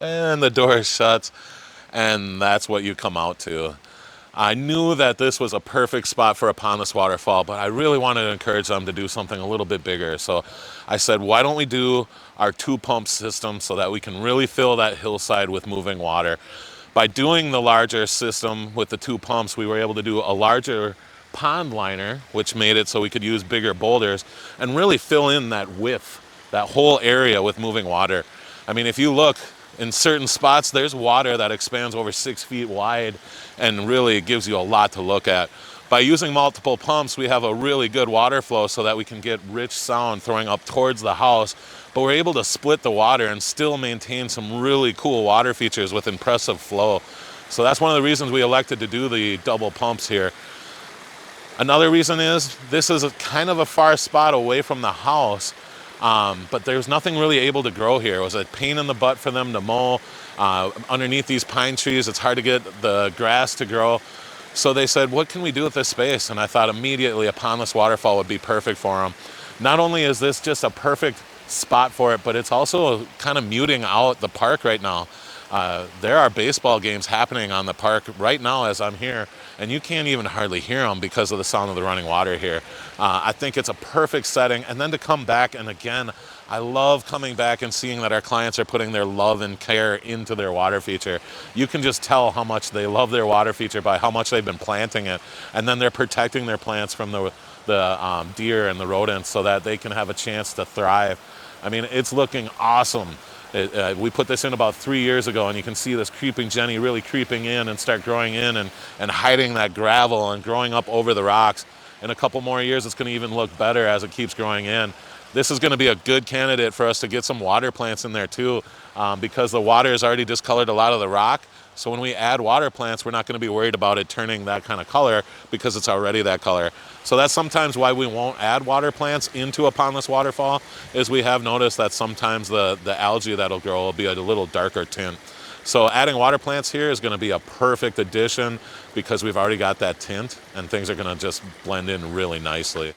and the door shuts, and that's what you come out to. I knew that this was a perfect spot for a pondless waterfall, but I really wanted to encourage them to do something a little bit bigger. So I said, why don't we do our two pump system so that we can really fill that hillside with moving water? By doing the larger system with the two pumps, we were able to do a larger pond liner, which made it so we could use bigger boulders and really fill in that width, that whole area with moving water. I mean, if you look in certain spots, there's water that expands over 6 feet wide and really gives you a lot to look at. By using multiple pumps, we have a really good water flow so that we can get rich sound throwing up towards the house, but we're able to split the water and still maintain some really cool water features with impressive flow. So that's one of the reasons we elected to do the double pumps here. Another reason is this is kind of a far spot away from the house, but there's nothing really able to grow here. It was a pain in the butt for them to mow. Underneath these pine trees, it's hard to get the grass to grow. So they said, what can we do with this space? And I thought immediately a pondless waterfall would be perfect for them. Not only is this just a perfect spot for it, but it's also kind of muting out the park right now. There are baseball games happening on the park right now as I'm here, and you can't even hardly hear them because of the sound of the running water here. I think it's a perfect setting. And then to come back, and again, I love coming back and seeing that our clients are putting their love and care into their water feature. You can just tell how much they love their water feature by how much they've been planting it, and then they're protecting their plants from the deer and the rodents so that they can have a chance to thrive. I mean, it's looking awesome. We put this in about 3 years ago, and you can see this creeping Jenny really creeping in and start growing in and hiding that gravel and growing up over the rocks. In a couple more years, it's going to even look better as it keeps growing in. This is going to be a good candidate for us to get some water plants in there too, because the water has already discolored a lot of the rock. So when we add water plants, we're not going to be worried about it turning that kind of color because it's already that color. So that's sometimes why we won't add water plants into a pondless waterfall, is we have noticed that sometimes the algae that'll grow will be a little darker tint. So adding water plants here is going to be a perfect addition because we've already got that tint and things are going to just blend in really nicely.